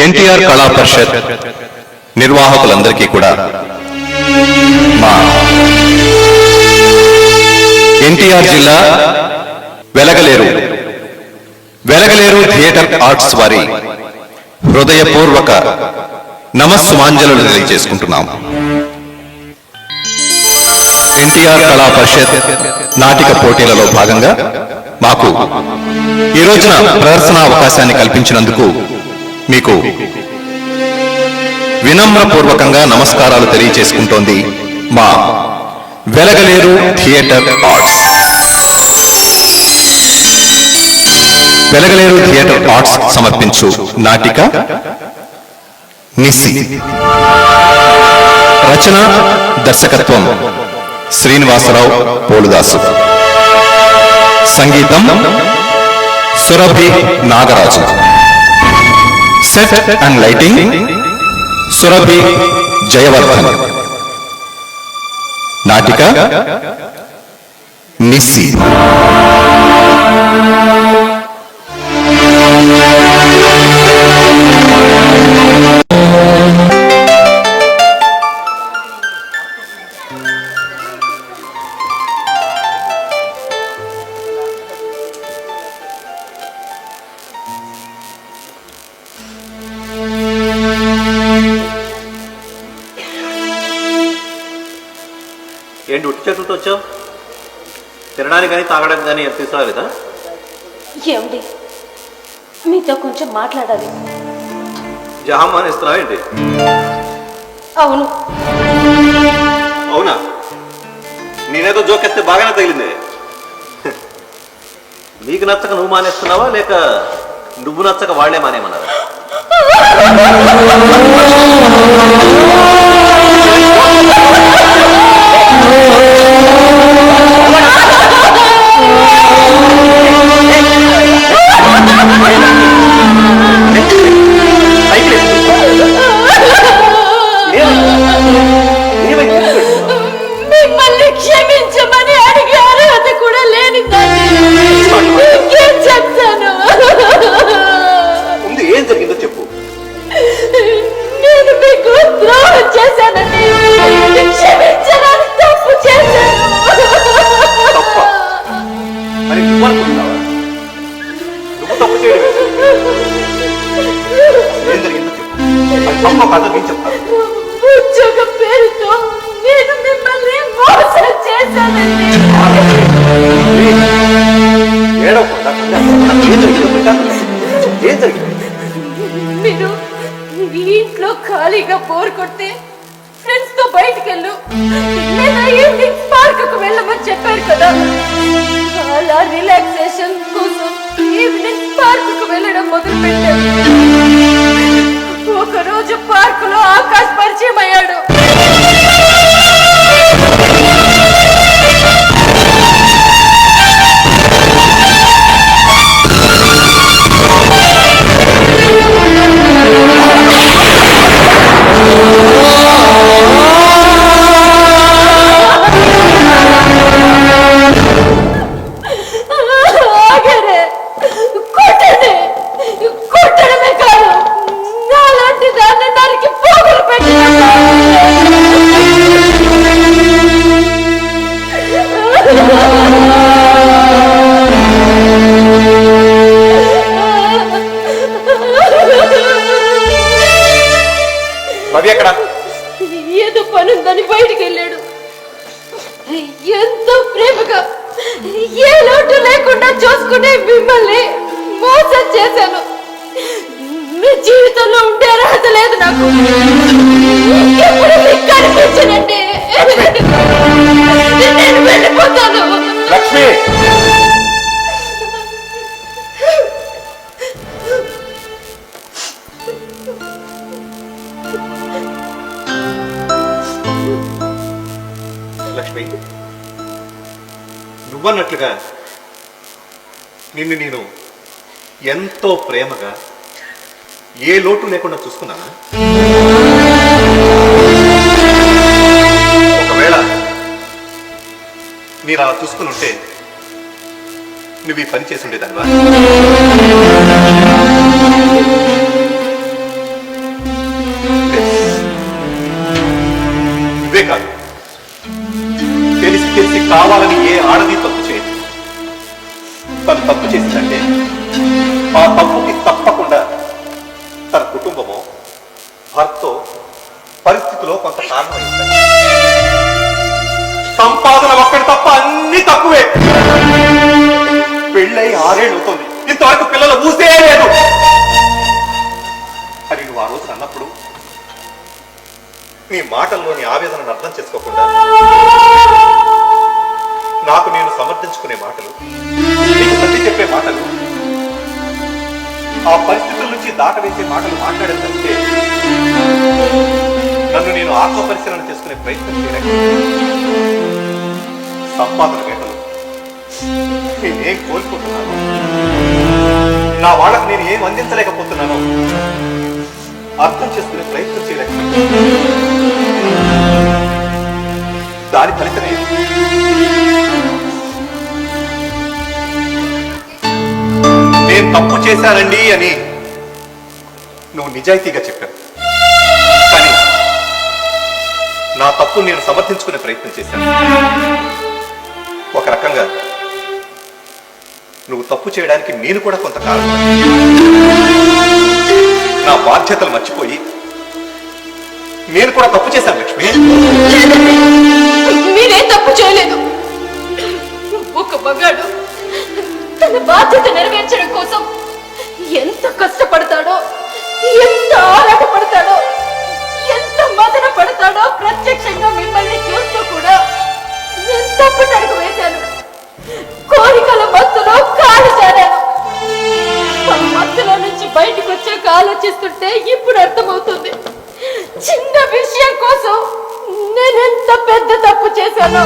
ఎన్టీఆర్ కళా పరిషత్ నిర్వాహకులందరికీ కూడా మా ఎన్టీఆర్ జిల్లా వెలగలేరు థియేటర్ ఆర్ట్స్ వారి హృదయపూర్వక నమస్సుమాంజలు తెలియజేసుకుంటున్నాం. ఎన్టీఆర్ కళా పరిషత్ నాటిక పోటీలలో భాగంగా మాకు ఈ రోజున ప్రదర్శన అవకాశాన్ని కల్పించినందుకు మీకు వినమ్రపూర్వకంగా నమస్కారాలు తెలియజేసుకుంటోంది మా Velagaleru theatre arts. Velagaleru theatre arts సమర్పించు నాటిక నిసి. రచన దర్శకత్వం శ్రీనివాసరావు పోలుదాసు. సంగీతం Surabhi Nagaraju. Set and lighting Surabhi Jayavardhan. నాటిక నిసి. ఏంటి ఉట్టి చేతులతో వచ్చావు? తినడానికి కానీ తాగడానికి కానీ తీసుకురాలేదా? ఏమిటి, మీతో కొంచెం మాట్లాడాలి. జహామాన్ ఇస్తున్నావు ఏంటి? అవును. అవునా? నేనేదో జోకెత్తే బాగానే తగిలింది. నీకు నచ్చక నువ్వు మానేస్తున్నావా, లేక నువ్వు నచ్చక వాళ్లే మానేమన్నారా? మిమ్మల్ని క్షమించమని అడిగే అర్హత కూడా లేని ఇంకేం చెప్తాను? ముందు ఏం జరిగిందో చెప్పు. నేను మీకు ద్రోహం చేశానండి. క్షమించడానికి తప్పు చేశాను. తప్ప అని నువ్వు అనుకుంటున్నావా? నువ్వు తప్పు చేయడం ఏం జరిగిందో చెప్పు. అది తప్ప కథ నేను చెప్తాను. ఉద్యోగం పేరుతో నేను మిమ్మల్ని మోసం చేశానండి. ఏడవకుండా ఏం జరిగిందో ఏం జరిగింది? మీరు మీ ఇంట్లో ఖాళీగా బోర్ కొడితే ఫ్రెండ్స్ తో బయటికి వెళ్ళు లేదా ఈవినింగ్ పార్క్ కు వెళ్ళమని చెప్పారు కదా. అలా రిలాక్సేషన్ కోసం ఈవినింగ్ పార్క్ కు వెళ్ళడం మొదలు పెట్టారు. ఒక రోజు పార్క్ లో ఆకాశ్ పరిచయం అయ్యాడు. కొట్టడమే కాదు, నాలాంటి దాన్ని నరికి పోగులు ఏదో పనుందని బయటికి వెళ్ళాడు. ఎంతో ప్రేమగా ఏ లోటు లేకుండా చూసుకునే మిమ్మల్ని మోసం చేశాను. మీ జీవితంలో ఉండే అర్హత లేదు నాకు. ఎప్పుడు మీకు కనిపించనండి. నేను వెళ్ళిపోతాను. లక్ష్మి, లక్ష్మి, నువ్వన్నట్లుగా నిన్ను నేను ఎంతో ప్రేమగా ఏ లోటు లేకుండా చూసుకున్నానా? ఒకవేళ నేను అలా చూసుకుని ఉంటే నువ్వు ఈ పని చేసి ఉండేదానివా? కావాలని ఏ ఆడది తప్పు చేయదు. తను తప్పు చేసిందంటే ఆ తప్పుకి తప్పకుండా తన కుటుంబమో భర్తో పరిస్థితిలో కొంత కారణం ఇస్తాయి. సంపాదన ఒక్కటి తప్ప అన్ని తక్కువే. పెళ్ళై 6 ఏళ్ళు అవుతుంది, ఇంతవరకు పిల్లల ఊసే లేదు అని నువ్వు ఆ రోజు అన్నప్పుడు నీ మాటల్లోని ఆవేదనను అర్థం చేసుకోకుండా నాకు నేను సమర్థించుకునే మాటలు, నీకు సర్ది చెప్పే మాటలు, ఆ పరిస్థితుల నుంచి దాటవేసే మాటలు మాట్లాడేదంటే నన్ను నేను ఆత్మపరిశీలన చేసుకునే ప్రయత్నం చేయలేక సంపాదన వేటలు నేనేం కోల్పోతున్నాను, నా వాళ్ళకు నేను ఏం అందించలేకపోతున్నానో అర్థం చేసుకునే ప్రయత్నం చేయలేక దాని ఫలితమే నేను తప్పు చేశానండి అని నువ్వు నిజాయితీగా చెప్పావు. కానీ నా తప్పు నేను సమర్థించుకునే ప్రయత్నం చేశాను. ఒక రకంగా నువ్వు తప్పు చేయడానికి నేను కూడా కొంత కారణం. నా బాధ్యతలు మర్చిపోయి నేను కూడా తప్పు చేశాను లక్ష్మి. మీరే తప్పు చేయలేదు. ఒక మగాడు తన బాధ్యత నెరవేర్చడం కోసం ఎంత కష్టపడతాడో, ఎంత ఆరాటపడతాడో, ఎంత మదన పడతాడో ప్రత్యక్షంగా మిమ్మల్ని చూస్తూ కూడా నేను తప్పుటడుగు వేశాను. కోరికల మత్తులో కాలు జారాను. ఆ మత్తులో నుంచి బయటకు వచ్చాక ఆలోచిస్తుంటే ఇప్పుడు అర్థమవుతుంది, చిన్న విషయం కోసం నేనెంత పెద్ద తప్పు చేశాను,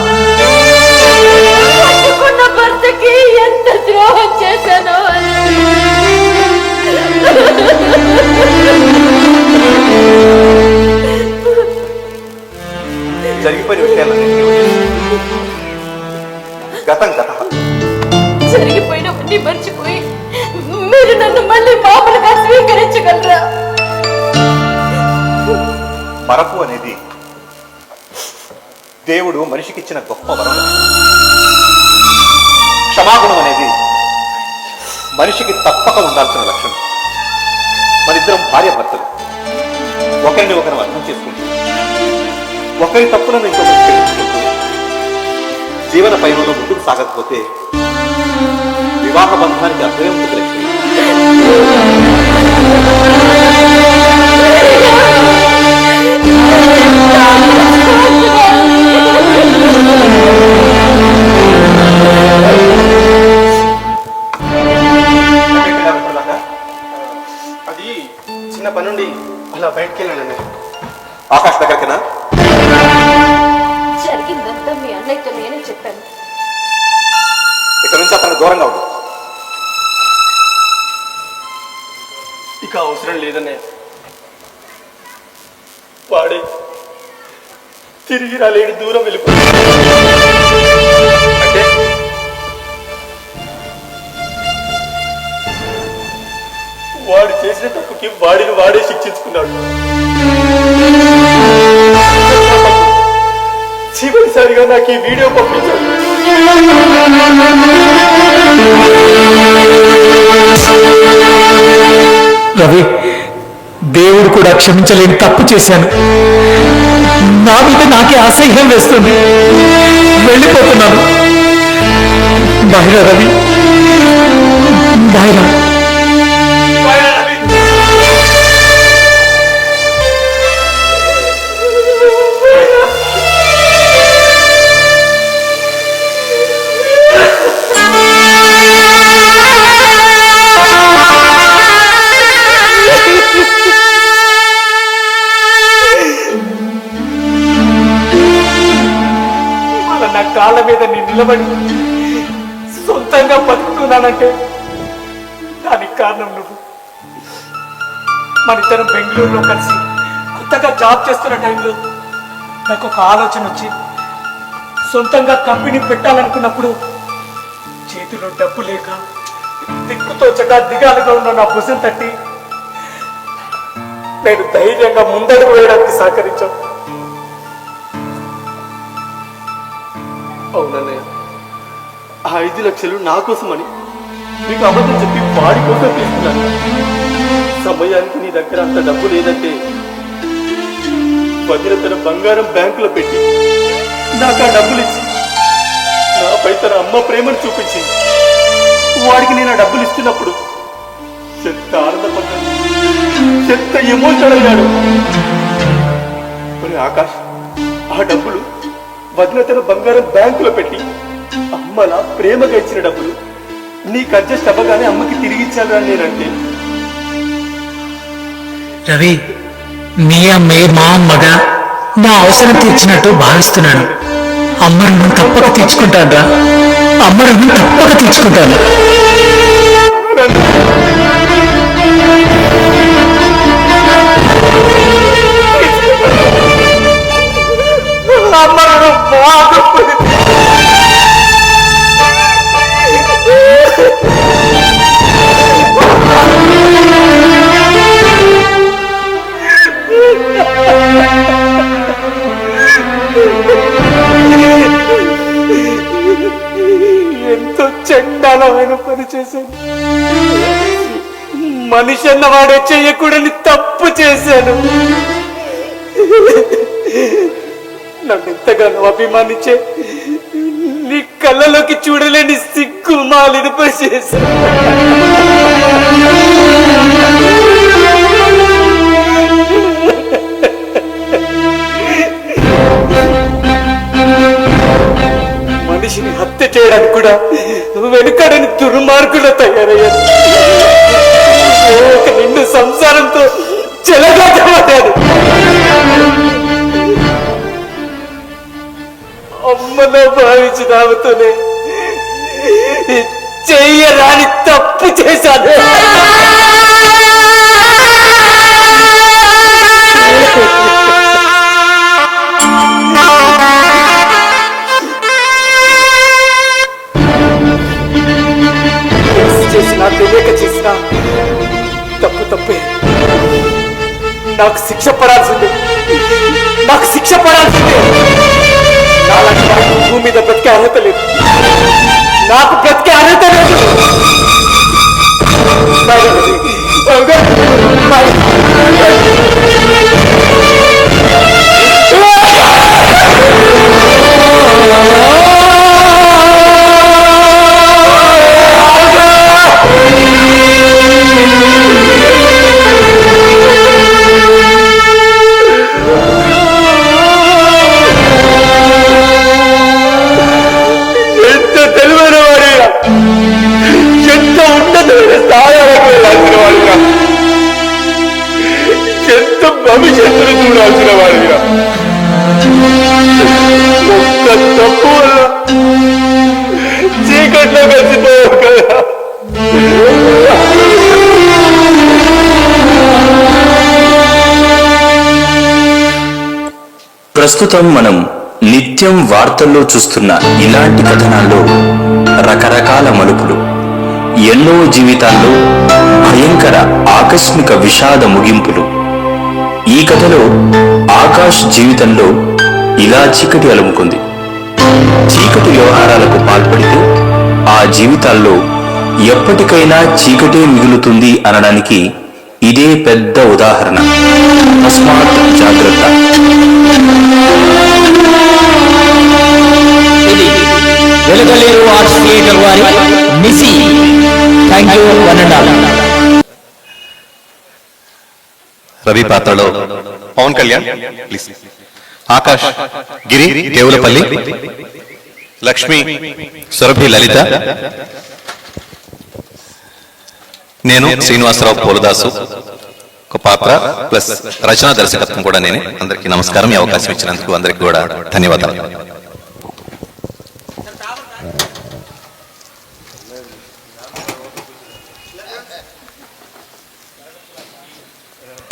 కట్టుకున్న భర్తకి ఎంత ద్రోహం చేశాను. జరిగిపోయిన విషయాలన్నీ గతం గత. జరిగిపోయినవన్నీ మర్చిపోయి మీరు నన్ను మళ్ళీ మామూలుగా స్వీకరించగలరా? మరపు అనేది దేవుడు మనిషికిచ్చిన గొప్ప వరం. క్షమాగుణం అనేది మనిషికి తప్పక ఉండాల్సిన లక్షణం. మనిద్దరం భార్య భర్తలు, ఒకరిని ఒకరు అర్థం చేసుకుంటూ, ఒకరి తప్పులను ఇంకొకరు క్షమించుకుంటూ జీవన పయనంలో ముందుకు సాగకపోతే వివాహ బంధానికి అర్థమే ఉంటుంది లక్ష్మి. అది చిన్న పనుండి అలా బయటకు వెళ్ళానండి. ఆకాష్ దగ్గరికినా? జరిగిందంతా మీ అన్నయ్యతో నేనే చెప్పాను. ఇక్కడ నుంచి అతను దూరంగా ఉండు. ఇక అవసరం లేదనే, వాడే తిరిగి రాలేడు, దూరం వెళ్ళిపోయాడు. అంటే వాడు చేసిన తప్పుకి వాడిని వాడే శిక్షించుకున్నాడు. చివరిసారిగా నాకు ఈ వీడియో పంపించాడు. రవి, దేవుడు కూడా క్షమించలేని తప్పు చేశాను. నా మీద నాకే అసహ్యం వేస్తుంది. వెళ్ళిపోతున్నాను. బాయ్రా రవి, బాయ్రా. నా కాళ్ళ మీద నేను నిలబడి సొంతంగా బతుకుతున్నానంటే దానికి కారణం నువ్వు. మన ఇద్దరం బెంగళూరులో కలిసి కొత్తగా జాబ్ చేస్తున్న టైంలో నాకు ఒక ఆలోచన వచ్చి సొంతంగా కంపెనీ పెట్టాలనుకున్నప్పుడు చేతిలో డబ్బు లేక దిక్కుతోచగా దిగాలుగా ఉన్న నా భుజం తట్టి నేను ధైర్యంగా ముందడుగు వేయడానికి సహకరించాను. అవునన్నయ్య, ఆ 5 లక్షలు నా కోసమని మీకు అబద్ధం చెప్పి వాడి కోసం తీసుకున్నాను. సమయానికి నీ దగ్గర అంత డబ్బు లేదంటే వదిన తన బంగారం బ్యాంకులో పెట్టి నాకు ఆ డబ్బులు ఇచ్చి నాపై తన అమ్మ ప్రేమను చూపించింది. వాడికి నేను ఆ డబ్బులు ఇస్తున్నప్పుడు ఎంత ఆనందపడ్డాడు, ఎంత ఎమోషనల్ అయ్యాడు. మరి ఆకాష్, ఆ డబ్బులు వదిన తన బంగారం బ్యాంకులో పెట్టి అమ్మలా ప్రేమగా ఇచ్చిన డబ్బులు నీకు అడ్జస్ట్ అవ్వగానే అమ్మకి తిరిగి ఇచ్చాను అని నేనంటే, రవి, మీ అమ్మే మా అమ్మగా నా అవసరం తీర్చినట్టు భావిస్తున్నాను. అమ్మ రుణం తప్పక తీర్చుకుంటాను రా, అమ్మ రుణం తప్పక తీర్చుకుంటాను. అమ్మ రుణం బాగా ఎంతో చండాలమైన పని చేశాను. మనిషి అన్నవాడే చెయ్యకూడని తప్పు చేశాను. నన్ను ఎంతగానో అభిమానించే నీ కళ్ళలోకి చూడలేని సిగ్గు మాలిన పని చేశాను. మనిషిని హత్య చేయడానికి కూడా వెనుకడని దుర్మార్గులు తయారయ్యారు. ఒక నిండు సంసారంతో చెలగాటమాడారు. అమ్మలో భావించిన ఆమెతోనే చెయ్యరాని తప్పు చేశాను. చేసినా తెలియక చేసినా తప్పు తప్పే. నాకు శిక్ష పడాల్సిందే, నాకు శిక్ష పడాల్సిందే. నాలాంటి నాకు భూమి మీద బ్రతికే అర్హత లేదు, నాకు బ్రతికే అర్హత లేదు. ఎంత ఉన్నతమైన స్థానాలకు వెళ్ళాల్సిన వాడిగా, ఎంత భవిష్యత్తును చూడాల్సిన వాడిగా, ఒక్క తప్పు వల్ల చీకట్లో కలిసిపోయావు కదా. ప్రస్తుతం మనం నిత్యం వార్తల్లో చూస్తున్న ఇలాంటి కథనాల్లో రకరకాల మలుపులు, ఎన్నో జీవితాల్లో భయంకర ఆకస్మిక విషాద ముగింపులు. ఈ కథలో ఆకాష్ జీవితంలో ఇలా చీకటి అలుముకుంది. చీకటి వ్యవహారాలకు పాల్పడితే ఆ జీవితాల్లో ఎప్పటికైనా చీకటే మిగులుతుంది అనడానికి ఇదే పెద్ద ఉదాహరణ. తస్మాత్ జాగ్రత్త. వెలుగలేరు ఆర్ట్స్ థియేటర్ వారి MIS-C. Thank you one and all. Ravi పాత్రలో పవన్ కళ్యాణ్, ప్లీజ్. ఆకాష్ గిరి దేవులపల్లి, లక్ష్మి సురభి లలిత, నేను శ్రీనివాసరావు పోలదాసు ఒక పాత్ర ప్లస్ రచనా దర్శకత్వం కూడా నేనే. అందరికీ నమస్కారం. ఈ అవకాశం ఇచ్చినందుకు అందరికీ కూడా ధన్యవాదాలు.